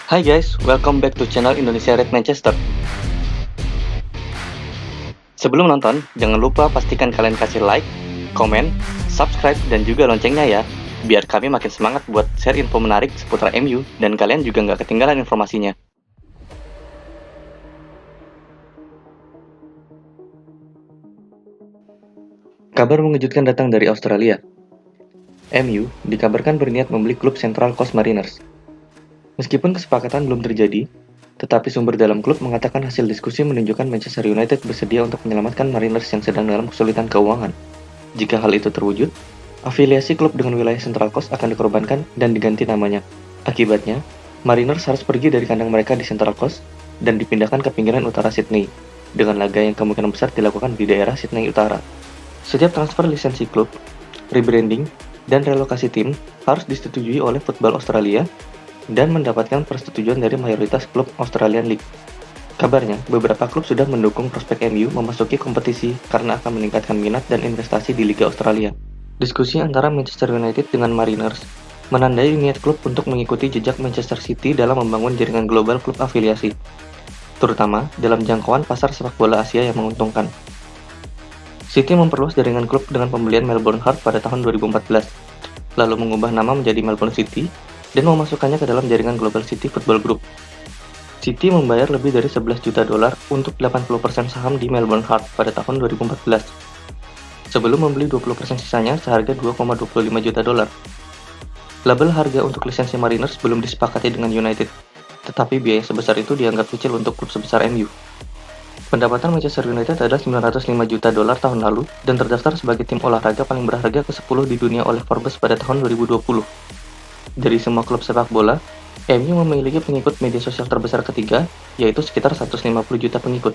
Hai guys, welcome back to channel Indonesia Red Manchester. Sebelum nonton, jangan lupa pastikan kalian kasih like, komen, subscribe, dan juga loncengnya ya, biar kami makin semangat buat share info menarik seputar MU, dan kalian juga nggak ketinggalan informasinya. Kabar mengejutkan datang dari Australia. MU dikabarkan berniat membeli klub Central Coast Mariners. Meskipun kesepakatan belum terjadi, tetapi sumber dalam klub mengatakan hasil diskusi menunjukkan Manchester United bersedia untuk menyelamatkan Mariners yang sedang dalam kesulitan keuangan. Jika hal itu terwujud, afiliasi klub dengan wilayah Central Coast akan dikorbankan dan diganti namanya. Akibatnya, Mariners harus pergi dari kandang mereka di Central Coast dan dipindahkan ke pinggiran utara Sydney, dengan laga yang kemungkinan besar dilakukan di daerah Sydney Utara. Setiap transfer lisensi klub, rebranding, dan relokasi tim harus disetujui oleh Football Australia dan mendapatkan persetujuan dari mayoritas klub Australian League. Kabarnya, beberapa klub sudah mendukung prospek MU memasuki kompetisi karena akan meningkatkan minat dan investasi di Liga Australia. Diskusi antara Manchester United dengan Mariners menandai niat klub untuk mengikuti jejak Manchester City dalam membangun jaringan global klub afiliasi, terutama dalam jangkauan pasar sepak bola Asia yang menguntungkan. City memperluas jaringan klub dengan pembelian Melbourne Heart pada tahun 2014, lalu mengubah nama menjadi Melbourne City dan memasukkannya ke dalam jaringan Global City Football Group. City membayar lebih dari 11 juta dolar untuk 80% saham di Melbourne Heart pada tahun 2014, sebelum membeli 20% sisanya seharga 2,25 juta dolar. Label harga untuk lisensi Mariners belum disepakati dengan United, tetapi biaya sebesar itu dianggap kecil untuk klub sebesar MU. Pendapatan Manchester United adalah 905 juta dolar tahun lalu dan terdaftar sebagai tim olahraga paling berharga ke-10 di dunia oleh Forbes pada tahun 2020. Dari semua klub sepak bola, MU memiliki pengikut media sosial terbesar ketiga, yaitu sekitar 150 juta pengikut.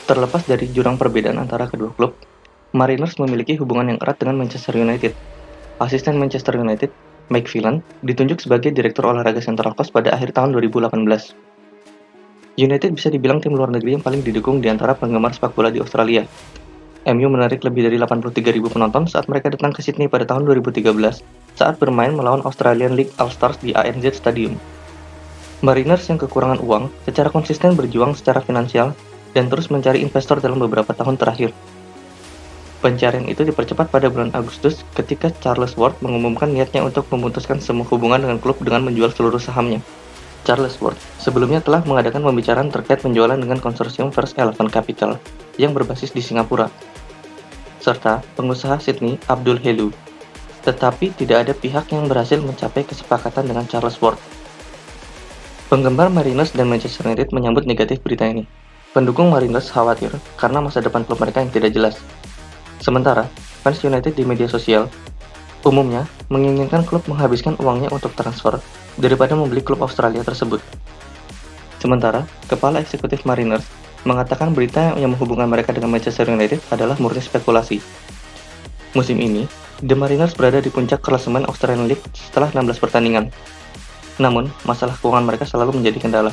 Terlepas dari jurang perbedaan antara kedua klub, Mariners memiliki hubungan yang erat dengan Manchester United. Asisten Manchester United, Mike Phelan, ditunjuk sebagai Direktur Olahraga Central Coast pada akhir tahun 2018. United bisa dibilang tim luar negeri yang paling didukung di antara penggemar sepak bola di Australia. MU menarik lebih dari 83.000 penonton saat mereka datang ke Sydney pada tahun 2013 saat bermain melawan Australian League All-Stars di ANZ Stadium. Mariners yang kekurangan uang secara konsisten berjuang secara finansial dan terus mencari investor dalam beberapa tahun terakhir. Pencarian itu dipercepat pada bulan Agustus ketika Charles Ward mengumumkan niatnya untuk memutuskan semua hubungan dengan klub dengan menjual seluruh sahamnya. Charles Ward sebelumnya telah mengadakan pembicaraan terkait penjualan dengan konsorsium First Eleven Capital yang berbasis di Singapura, serta pengusaha Sydney Abdul Helu. Tetapi tidak ada pihak yang berhasil mencapai kesepakatan dengan Charles Ward. Penggemar Mariners dan Manchester United menyambut negatif berita ini. Pendukung Mariners khawatir karena masa depan klub mereka yang tidak jelas. Sementara, fans United di media sosial umumnya menginginkan klub menghabiskan uangnya untuk transfer daripada membeli klub Australia tersebut. Sementara, Kepala Eksekutif Mariners mengatakan berita yang menghubungkan mereka dengan Manchester United adalah murni spekulasi. Musim ini, The Mariners berada di puncak klasemen Australian League setelah 16 pertandingan. Namun, masalah keuangan mereka selalu menjadi kendala.